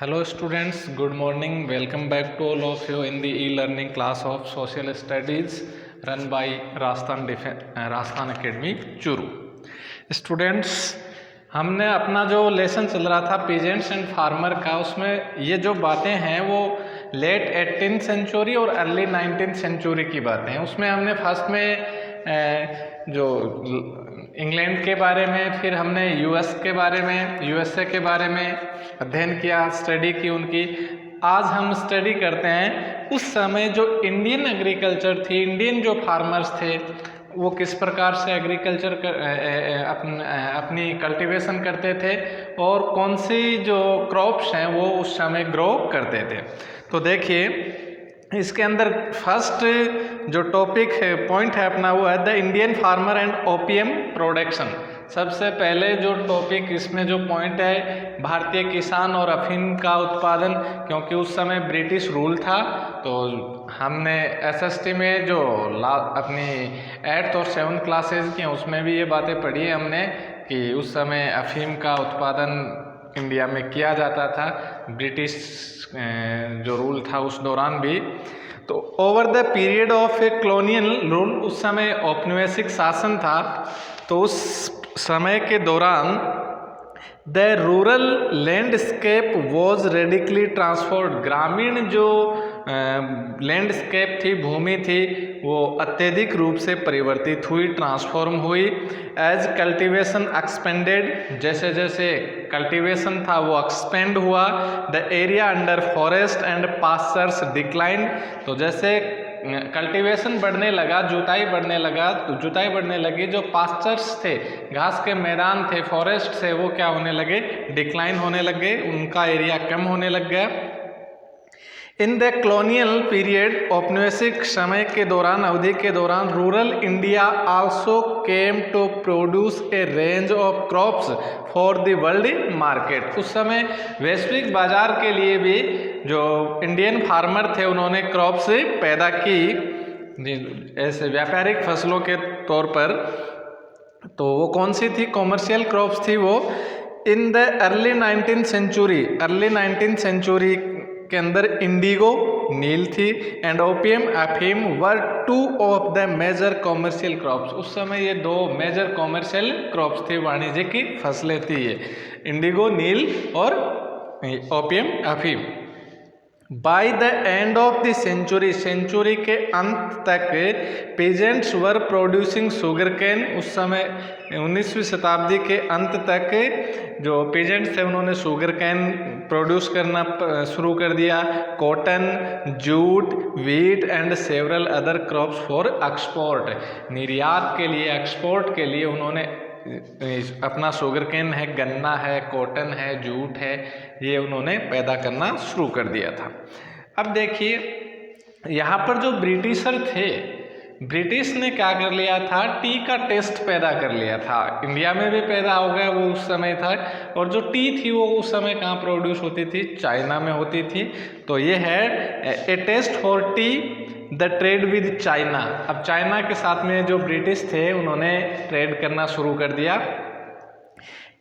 Hello students, good morning. Welcome back to all of you in the e-learning class of Social Studies run by Rajasthan academy Churu. Students, हमने अपना जो lesson चल रहा था peasants and farmer का, उसमें ये जो बातें हैं वो लेट 18th सेंचुरी और अर्ली 19th सेंचुरी की बातें हैं। उसमें हमने फर्स्ट में जो इंग्लैंड के बारे में, फिर हमने यूएस के बारे में, यूएसए के बारे में अध्ययन किया, स्टडी की उनकी। आज हम स्टडी करते हैं उस समय जो इंडियन एग्रीकल्चर थी, इंडियन जो फार्मर्स थे वो किस प्रकार से एग्रीकल्चर अपनी कल्टीवेशन करते थे और कौन सी जो क्रॉप्स हैं वो उस समय ग्रो करते थे। तो देखिए, इसके अंदर फर्स्ट जो टॉपिक है, पॉइंट है अपना, वो है the Indian farmer and opium production. सबसे पहले जो टॉपिक इसमें जो पॉइंट है, भारतीय किसान और अफीम का उत्पादन। क्योंकि उस समय ब्रिटिश रूल था, तो हमने एसएसटी में जो अपनी 8th और 7th क्लासेज की उसमें भी ये बातें पढ़ी है हमने कि उस समय अफीम का उत्पादन इंडिया में किया जाता था, ब्रिटिश जो रूल था उस दौरान भी। तो over the period of A colonial rule, उस समय औपनिवेशिक शासन था, तो उस समय के दौरान the rural landscape was radically transformed. ग्रामीण जो लैंडस्केप थी, भूमि थी, वो अत्यधिक रूप से परिवर्तित हुई, ट्रांसफॉर्म हुई। एज कल्टीवेशन एक्सपेंडेड, जैसे जैसे कल्टीवेशन था वो एक्सपेंड हुआ। The area under forest and pastures declined, तो जैसे कल्टीवेशन बढ़ने लगा, जुताई बढ़ने लगा, तो जुताई बढ़ने लगी, जो पास्चर्स थे, घास के मैदान थे, फॉरेस्ट थे, वो क्या होने लगे, डिक्लाइन होने लगे, उनका एरिया कम होने लग गया। इन द कॉलोनियल पीरियड, औपनिवेशिक समय के दौरान, अवधि के दौरान, rural India also came to produce a range of crops for the world market. उस समय वैश्विक बाजार के लिए भी जो इंडियन फार्मर थे उन्होंने क्रॉप्स पैदा की, ऐसे व्यापारिक फसलों के तौर पर। तो वो कौन सी थी, कॉमर्शियल क्रॉप्स थी वो। In the early 19th century, early 19th century के अंदर इंडिगो नील थी एंड ओपीएम अफीम were two of the major commercial crops. उस समय ये दो मेजर कॉमर्शियल क्रॉप्स थी, वाणिज्यिक की फसलें थी ये, इंडिगो नील और ओपीएम अफीम। By the end of the century, century के अंत तक peasants were producing sugar cane. उस समय 19वीं शताब्दी के अंत तक जो पीजेंट्स थे उन्होंने शुगर कैन प्रोड्यूस करना शुरू कर दिया। Cotton, jute, wheat and several other crops for export, निर्यात के लिए, एक्सपोर्ट के लिए उन्होंने अपना शुगर कैन है, गन्ना है, कॉटन है, जूट है, ये उन्होंने पैदा करना शुरू कर दिया था। अब देखिए, यहाँ पर जो ब्रिटिशर थे, ब्रिटिश ने क्या कर लिया था, टी का टेस्ट पैदा कर लिया था। इंडिया में भी पैदा हो गया, वो उस समय था। और जो टी थी वो उस समय कहाँ प्रोड्यूस होती थी, चाइना में होती थी। तो ये है a taste for tea, the trade with China. अब चाइना के साथ में जो ब्रिटिश थे उन्होंने ट्रेड करना शुरू कर दिया।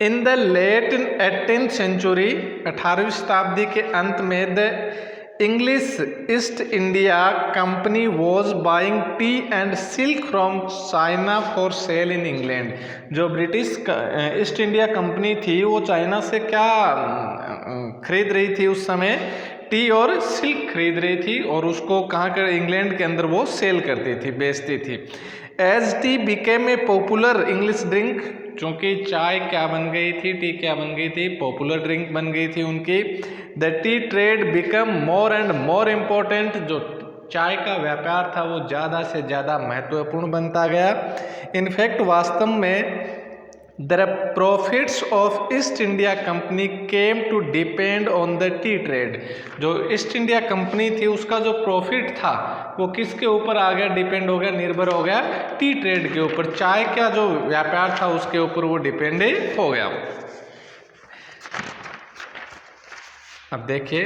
In the late 18th century, 18वीं शताब्दी के अंत में, the English East India Company was buying tea and silk from China for sale in England. जो ब्रिटिश ईस्ट इंडिया कंपनी थी वो चाइना से क्या खरीद रही थी, उस समय टी और सिल्क खरीद रही थी, और उसको कहाँ कर, इंग्लैंड के अंदर वो सेल करती थी, बेचती थी। As tea became a popular English drink, चूँकि चाय क्या बन गई थी, टी क्या बन गई थी, पॉपुलर ड्रिंक बन गई थी उनकी। The tea trade become more and more important, जो चाय का व्यापार था वो ज़्यादा से ज़्यादा महत्वपूर्ण बनता गया। इनफैक्ट वास्तव में the profits of East India Company came to depend on the tea trade. जो ईस्ट इंडिया कंपनी थी उसका जो प्रॉफिट था वो किसके ऊपर आ गया, डिपेंड हो गया, निर्भर हो गया, टी ट्रेड के ऊपर। चाय का जो व्यापार था उसके ऊपर वो डिपेंड हो गया। अब देखिए,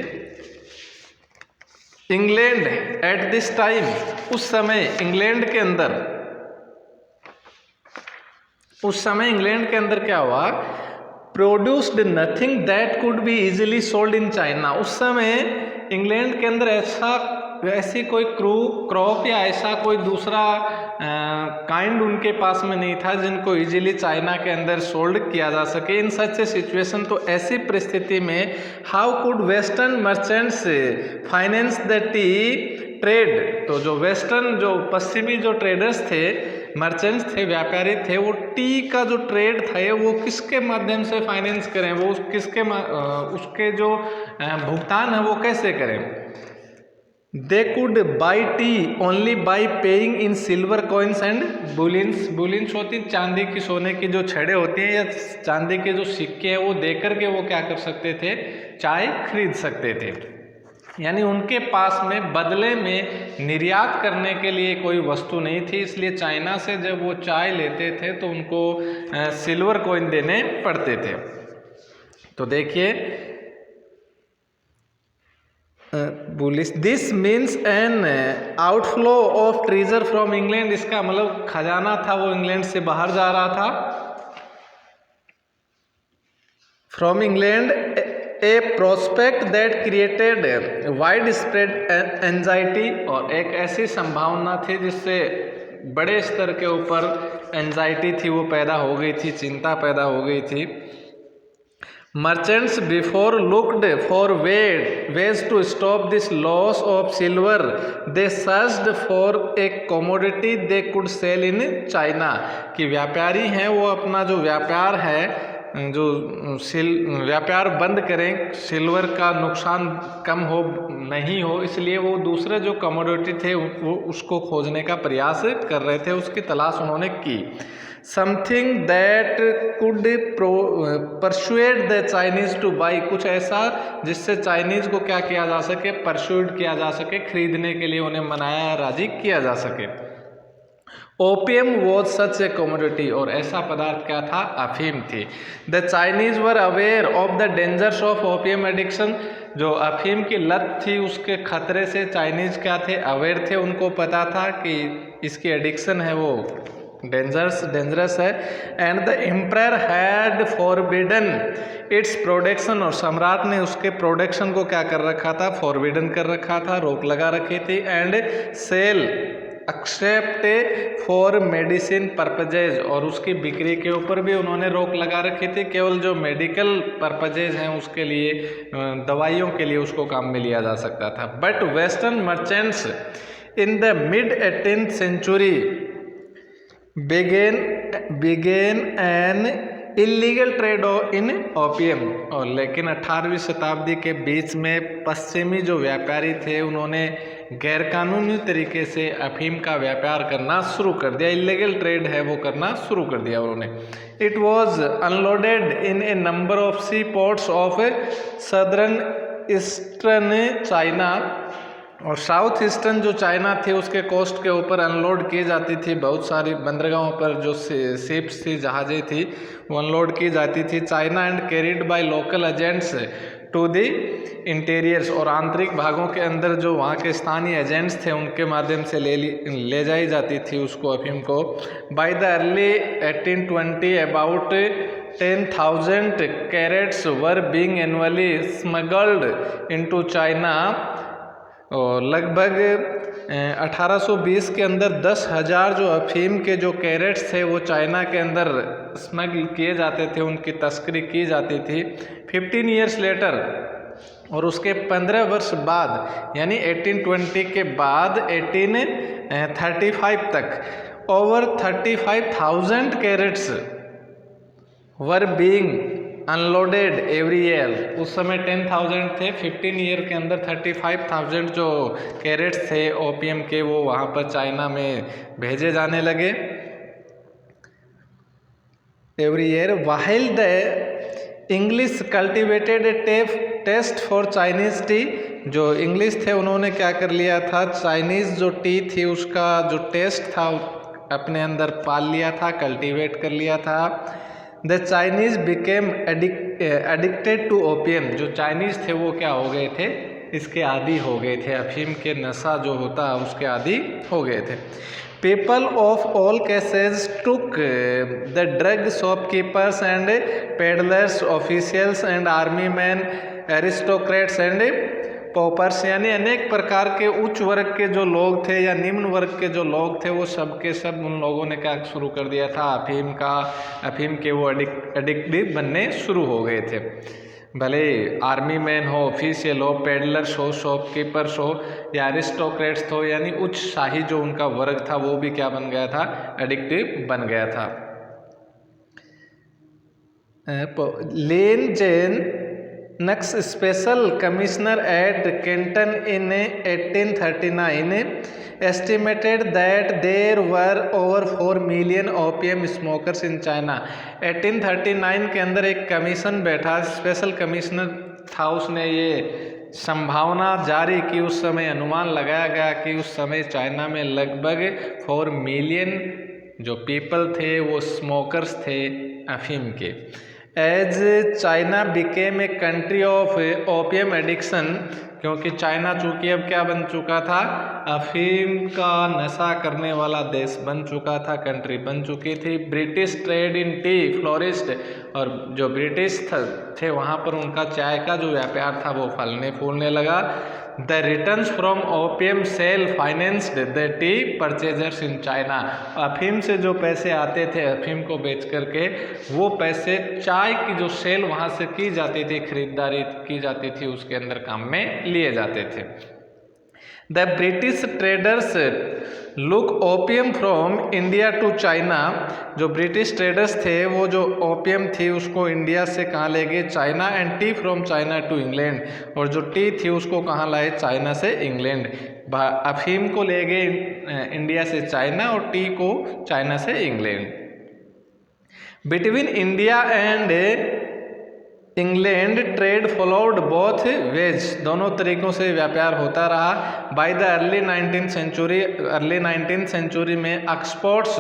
इंग्लैंड एट दिस टाइम, उस समय इंग्लैंड के अंदर क्या हुआ, produced nothing that could be easily sold in China. उस समय इंग्लैंड के अंदर ऐसी कोई क्रॉप या ऐसा कोई दूसरा काइंड उनके पास में नहीं था जिनको इजीली चाइना के अंदर सोल्ड किया जा सके। इन सच ए सिचुएशन, तो ऐसी परिस्थिति में how could western merchants finance the tea trade. तो जो वेस्टर्न, जो पश्चिमी जो ट्रेडर्स थे, मर्चेंट्स थे, व्यापारी थे, वो टी का जो ट्रेड था वो किसके माध्यम से फाइनेंस करें, वो उसके जो भुगतान है वो कैसे करें। They could by T only by paying in silver coins and bullions. Bullions होती चांदी की, सोने की जो छड़ें होती हैं या चांदी के जो सिक्के हैं वो दे करके वो क्या कर सकते थे, चाय खरीद सकते थे। यानी उनके पास में बदले में निर्यात करने के लिए कोई वस्तु नहीं थी, इसलिए चाइना से जब वो चाय लेते थे तो उनको सिल्वर कॉइन देने पड़ते थे। तो देखिए, this means an outflow of treasure from England. इसका मतलब खजाना था वो इंग्लैंड से बाहर जा रहा था। From England A prospect that created wide spread anxiety, और एक ऐसी संभावना थी जिससे बड़े स्तर के ऊपर एंजाइटी थी वो पैदा हो गई थी, चिंता पैदा हो गई थी। Merchants before looked for ways to stop this loss of silver. They searched for a commodity they could sell in China. कि व्यापारी हैं वो अपना जो व्यापार है, जो व्यापार बंद करें, सिल्वर का नुकसान कम हो नहीं हो, इसलिए वो दूसरे जो कमोडिटी थे वो उसको खोजने का प्रयास कर रहे थे, उसकी तलाश उन्होंने की। Something that could persuade the Chinese two by, कुछ ऐसा जिससे चाइनीज को क्या किया जा सके, परसुएड किया जा सके, खरीदने के लिए उन्हें मनाया, राजी किया जा सके। Opium was such A commodity, और ऐसा पदार्थ क्या था, अफीम थी। The Chinese were aware of the dangers of opium addiction. जो अफीम की लत थी उसके खतरे से चाइनीज क्या थे, अवेयर थे, उनको पता था कि इसकी एडिक्शन है वो डेंजरस है। And the emperor had forbidden its production, और सम्राट ने उसके प्रोडक्शन को क्या कर रखा था, फॉरबिडन कर रखा था, रोक लगा रखी थी। And sale except for medicine purposes, और उसकी बिक्री के ऊपर भी उन्होंने रोक लगा रखी थी, केवल जो मेडिकल पर्पजेज हैं उसके लिए, दवाइयों के लिए उसको काम में लिया जा सकता था। But western merchants in the mid 18th century began an illegal trade in opium, और लेकिन 18वीं शताब्दी के बीच में पश्चिमी जो व्यापारी थे उन्होंने गैरकानूनी तरीके से अफीम का व्यापार करना शुरू कर दिया, इलीगल ट्रेड है वो करना शुरू कर दिया उन्होंने। It was unloaded in a number of sea ports of southern eastern China, और साउथ ईस्टर्न जो चाइना थी उसके कोस्ट के ऊपर अनलोड की जाती थी, बहुत सारी बंदरगाहों पर जो शिप्स थी, जहाज़ें थी, वो अनलोड की जाती थी। China and carried by local agents to the interiors, और आंतरिक भागों के अंदर जो वहाँ के स्थानीय एजेंट्स थे उनके माध्यम से ले जाई जाती थी उसको, अफीम को। By the early 1820 about 10,000 carats were being annually smuggled into China, और लगभग 1820 के अंदर 10,000 जो अफीम के जो कैरेट्स थे वो चाइना के अंदर स्मगल किए जाते थे, उनकी तस्करी की जाती थी। 15 ईयर्स लेटर, और उसके 15 वर्ष बाद यानी 1820 के बाद 1835 तक over 35,000 carats were being unloaded every year. उस समय 10,000 थे, 15 ईयर के अंदर 35,000 जो कैरेट्स थे ओपियम के वो वहाँ पर चाइना में भेजे जाने लगे every year. While the English cultivated a taste for Chinese tea, जो इंग्लिश थे उन्होंने क्या कर लिया था, चाइनीज़ जो टी थी उसका जो टेस्ट था अपने अंदर पाल लिया था, कल्टीवेट कर लिया था। The Chinese became addicted to opium, जो चाइनीज़ थे वो क्या हो गए थे, इसके आदी हो गए थे, अफीम के नशा जो होता है उसके आदी हो गए थे। People of all cases took the drug shopkeepers and peddlers, officials and army men, aristocrats and poppers, यानी अनेक प्रकार के उच्च वर्ग के जो लोग थे या निम्न वर्ग के जो लोग थे वो सब के सब उन लोगों ने क्या शुरू कर दिया था, अफीम के वो एडिक्टिव बनने शुरू हो गए थे। भले आर्मी मैन हो, ऑफिशियल हो, पेडलर्स हो, शॉपकीपर्स हो या एरिस्टोक्रेट्स हो, यानी उच्च शाही जो उनका वर्ग था वो भी क्या बन गया था, एडिक्टिव बन गया था। लेन जेन Nux special commissioner at Canton in 1839 estimated that there were over 4 million opium smokers in China। 1839 के अंदर एक कमीशन बैठा, स्पेशल कमिश्नर था, उसने ये संभावना जारी की, उस समय अनुमान लगाया गया कि उस समय चाइना में लगभग 4 मिलियन जो पीपल थे वो स्मोकर्स थे अफीम के। As China became a country of opium addiction, क्योंकि चाइना चूँकि अब क्या बन चुका था, अफीम का नशा करने वाला देश बन चुका था, कंट्री बन चुकी थी। British trade in T florist, और जो ब्रिटिश थे वहाँ पर उनका चाय का जो व्यापार था वो फलने फूलने लगा। The returns from opium sale financed the tea purchasers in China, अफीम से जो पैसे आते थे अफीम को बेच करके, वो पैसे चाय की जो सेल वहाँ से की जाती थी, खरीदारी की जाती थी, उसके अंदर काम में लिए जाते थे। The British traders look opium from India to China, जो ब्रिटिश ट्रेडर्स थे वो जो ओपियम थी उसको इंडिया से कहाँ ले गए, China, and tea from China to England, और जो टी थी उसको कहाँ लाए, चाइना से इंग्लैंड। अफीम को ले गए इंडिया से चाइना और टी को चाइना से England. Between India and England trade followed both ways, दोनों तरीक़ों से व्यापार होता रहा। By the early 19th century में exports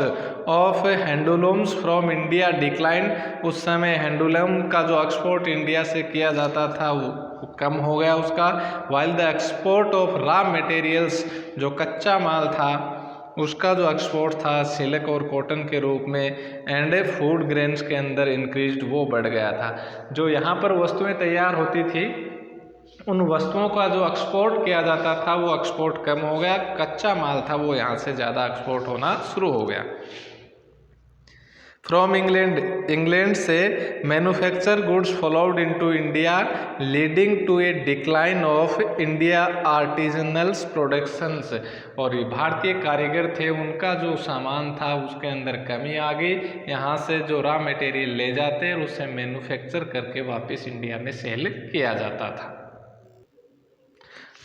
of handlooms from India decline, उस समय हैंडलूम का जो एक्सपोर्ट इंडिया से किया जाता था वो कम हो गया उसका। While the export of raw materials, जो कच्चा माल था उसका जो एक्सपोर्ट था सिल्क और कॉटन के रूप में, एंड फूड ग्रेन्स के अंदर इंक्रीज्ड, वो बढ़ गया था। जो यहाँ पर वस्तुएं तैयार होती थी उन वस्तुओं का जो एक्सपोर्ट किया जाता था वो एक्सपोर्ट कम हो गया, कच्चा माल था वो यहाँ से ज़्यादा एक्सपोर्ट होना शुरू हो गया। फ्रॉम इंग्लैंड से manufacture goods followed into India leading to a decline of India artisanals productions, और ये भारतीय कारीगर थे उनका जो सामान था उसके अंदर कमी आ गई। यहाँ से जो रॉ मटेरियल ले जाते और उसे मैन्युफैक्चर करके वापस इंडिया में सेल किया जाता था।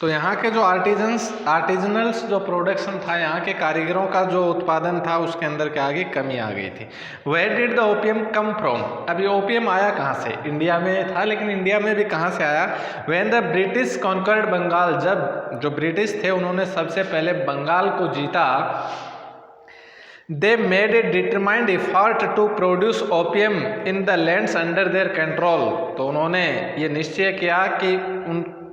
तो यहाँ के जो आर्टिजनल्स जो प्रोडक्शन था, यहाँ के कारीगरों का जो उत्पादन था उसके अंदर क्या आ गई, कमी आ गई थी। Where did the opium come from, अब ये ओपियम आया कहाँ से, इंडिया में था, लेकिन इंडिया में भी कहाँ से आया। When the British conquered Bengal, जब जो ब्रिटिश थे उन्होंने सबसे पहले बंगाल को जीता, they made a determined effort to produce opium in the lands under their control, तो उन्होंने ये निश्चय किया कि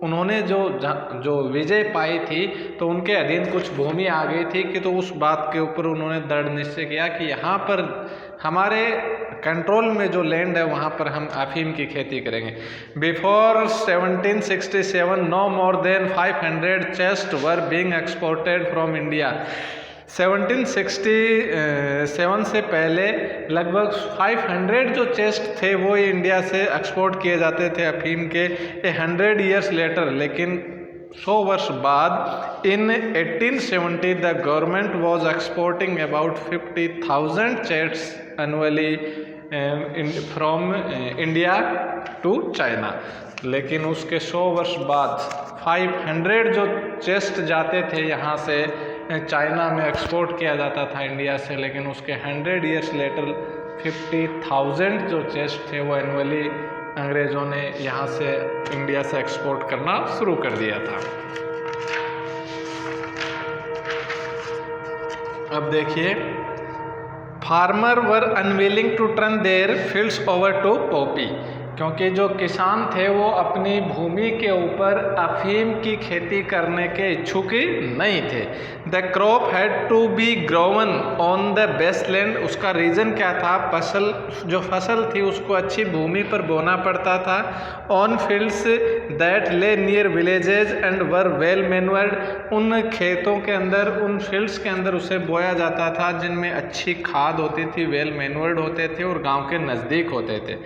उन्होंने जो विजय पाई थी तो उनके अधीन कुछ भूमि आ गई थी कि, तो उस बात के ऊपर उन्होंने दृढ़ निश्चय किया कि यहाँ पर हमारे कंट्रोल में जो लैंड है वहाँ पर हम अफीम की खेती करेंगे। Before 1767 no more than 500 chest were being exported from India, 1767 से पहले लगभग 500 जो चेस्ट थे वो इंडिया से एक्सपोर्ट किए जाते थे अफीम के। 100 ईयर्स लेटर, लेकिन 100 वर्ष बाद in 1870 the government was exporting about 50,000 chest annually from India to China, लेकिन उसके 100 वर्ष बाद 500 जो चेस्ट जाते थे यहाँ से चाइना में एक्सपोर्ट किया जाता था इंडिया से, लेकिन उसके 100 ईयर्स लेटर 50,000 जो चेस्ट थे वो एनुअली अंग्रेज़ों ने यहाँ से इंडिया से एक्सपोर्ट करना शुरू कर दिया था। अब देखिए, farmer were unwilling to turn their fields over to poppy, क्योंकि जो किसान थे वो अपनी भूमि के ऊपर अफीम की खेती करने के इच्छुक नहीं थे। The crop had to be grown on the best land, उसका रीज़न क्या था, जो फसल थी उसको अच्छी भूमि पर बोना पड़ता था। On fields that lay near villages and were well manured, उन खेतों के अंदर, उन फील्ड्स के अंदर उसे बोया जाता था जिनमें अच्छी खाद होती थी, वेल मैन्योर्ड होते थे और गाँव के नज़दीक होते थे।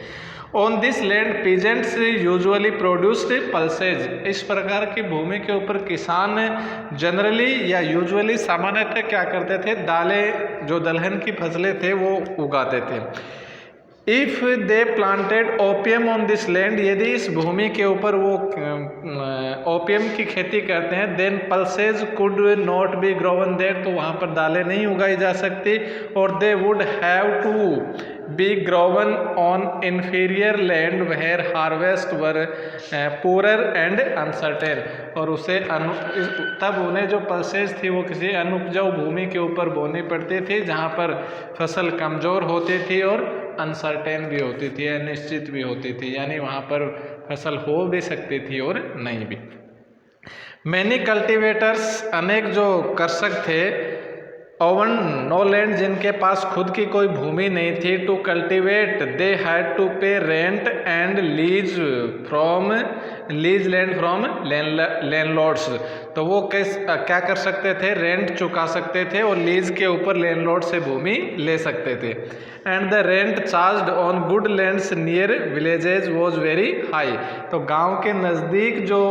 On this land peasants usually produced pulses, इस प्रकार की भूमि के ऊपर किसान जनरली या यूजुअली सामान्यतः क्या करते थे, दालें, जो दलहन की फसलें थे वो उगाते थे। If they planted opium on this land, यदि इस भूमि के ऊपर वो ओपियम की खेती करते हैं, then pulses could not be grown there, तो वहाँ पर दालें नहीं उगाई जा सकती। और they would have to be grown on inferior land where harvest were poor and uncertain, और उसे तब उन्हें जो पल्सेज थी वो किसी अनुपजाऊ भूमि के ऊपर बोनी पड़ती थी जहाँ पर फसल कमज़ोर होती थी और अनसर्टेन भी होती थी, अनिश्चित भी होती थी, यानी वहाँ पर फसल हो भी सकती थी और नहीं भी। मैनी कल्टीवेटर्स, अनेक जो कृषक थे, ओवन नो लैंड, जिनके पास खुद की कोई भूमि नहीं थी, to cultivate they had to pay rent and lease land from landlords, तो वो क्या कर सकते थे, रेंट चुका सकते थे और लीज के ऊपर लैंडलॉर्ड से भूमि ले सकते थे। And the rent charged on good lands near villages was very high, तो गांव के नज़दीक जो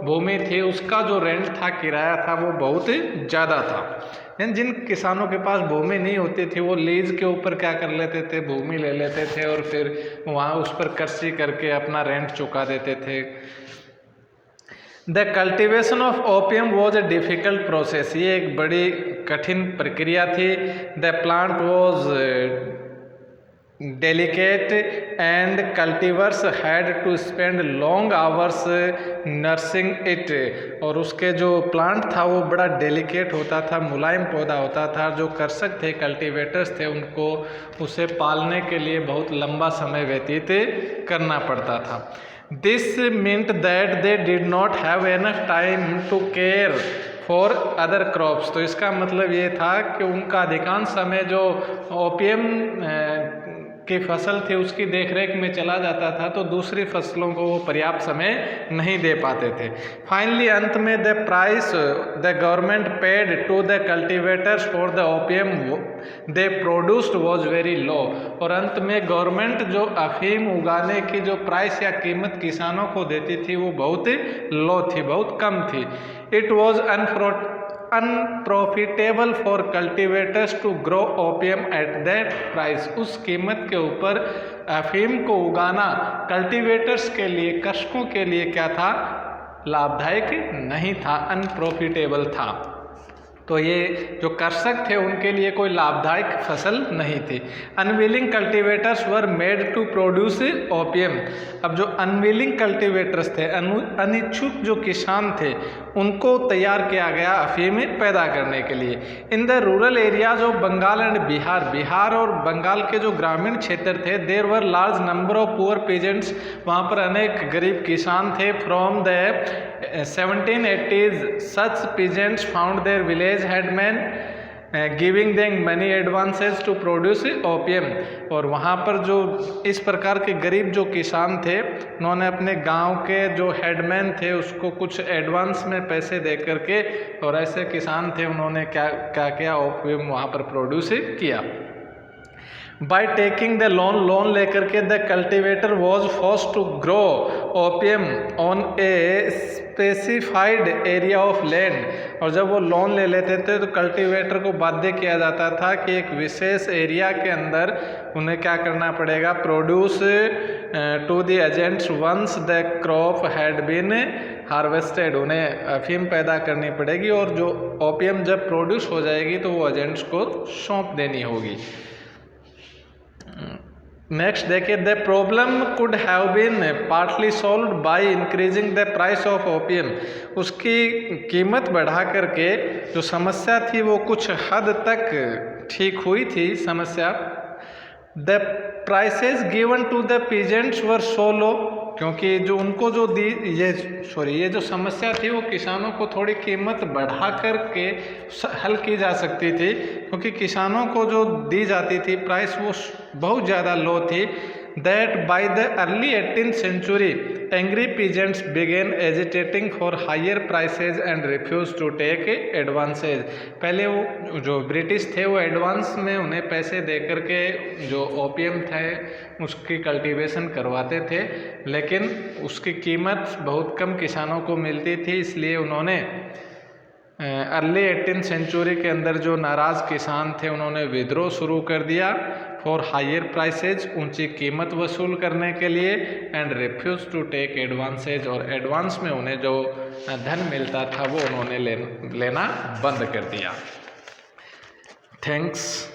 भूमि थी उसका जो रेंट था, किराया था, वो बहुत ज़्यादा था। जिन किसानों के पास भूमि नहीं होती थी वो लीज के ऊपर क्या कर लेते थे, भूमि ले लेते थे और फिर वहाँ उस पर कृषि करके अपना रेंट चुका देते थे। The cultivation of opium was a difficult process, ये एक बड़ी कठिन प्रक्रिया थी। The plant was delicate and cultivars had to spend long hours nursing it, और उसके जो प्लांट था वो बड़ा डेलिकेट होता था, मुलायम पौधा होता था। जो कृषक थे, कल्टीवेटर्स थे, उनको उसे पालने के लिए बहुत लंबा समय व्यतीत करना पड़ता था। This meant that they did not have enough time to care for other crops, तो इसका मतलब ये था कि उनका अधिकांश समय जो ओपियम की फसल थी उसकी देखरेख में चला जाता था, तो दूसरी फसलों को वो पर्याप्त समय नहीं दे पाते थे। फाइनली अंत में the price the government paid to the cultivators for the opium they produced was very low, और अंत में गवर्नमेंट जो अफीम उगाने की जो प्राइस या कीमत किसानों को देती थी वो बहुत लो थी, बहुत कम थी। It was unprofitable for cultivators to grow opium at that price, उस कीमत के ऊपर अफीम को उगाना कल्टीवेटर्स के लिए, कृषकों के लिए क्या था, लाभदायक नहीं था, अनप्रॉफिटेबल था। तो ये जो कृषक थे उनके लिए कोई लाभदायक फसल नहीं थी। Unwilling cultivators were made to produce opium, अब जो अनविलिंग कल्टीवेटर्स थे, अनिच्छुक जो किसान थे, उनको तैयार किया गया अफीम पैदा करने के लिए। In the rural areas of Bengal and Bihar और बंगाल के जो ग्रामीण क्षेत्र थे, there were large number of poor peasants, वहाँ पर अनेक गरीब किसान थे। From the 1780s such peasants found their village headman giving them money advances to produce opium, और वहाँ पर जो इस प्रकार के गरीब जो किसान थे, उन्होंने अपने गांव के जो हेडमैन थे उसको कुछ एडवांस में पैसे दे करके, और ऐसे किसान थे उन्होंने क्या किया, ओपियम वहाँ पर प्रोड्यूस किया। बाय टेकिंग द लोन लेकर के the cultivator was forced to grow opium on a specified area of land, और जब वो लोन ले लेते थे तो कल्टीवेटर को बाध्य किया जाता था कि एक विशेष एरिया के अंदर उन्हें क्या करना पड़ेगा, produce to the agents once the crop had been harvested, उन्हें अफीम पैदा करनी पड़ेगी और जो ओपियम जब प्रोड्यूस हो जाएगी तो वो एजेंट्स को सौंप देनी होगी। नेक्स्ट देखिए, the problem could have been partly solved by increasing the price of opium, उसकी कीमत बढ़ा करके जो समस्या थी वो कुछ हद तक ठीक हुई थी समस्या। The prices given to the peasants were so low, क्योंकि जो उनको जो दी ये जो समस्या थी वो किसानों को थोड़ी कीमत बढ़ा कर के हल की जा सकती थी, क्योंकि किसानों को जो दी जाती थी प्राइस वो बहुत ज़्यादा लो थी। That by the early 18th century angry peasants began agitating for higher prices and refuse to take advances. पहले वो जो ब्रिटिश थे वो एडवांस में उन्हें पैसे दे करके जो ओपियम थे उसकी कल्टीवेशन करवाते थे, लेकिन उसकी कीमत बहुत कम किसानों को मिलती थी, इसलिए उन्होंने अर्ली 18th century के अंदर जो नाराज़ किसान थे उन्होंने विद्रोह शुरू कर दिया फॉर हायर प्राइसेज, ऊंची कीमत वसूल करने के लिए, and refuse to take advances, और एडवांस में उन्हें जो धन मिलता था वो उन्होंने लेना बंद कर दिया। थैंक्स।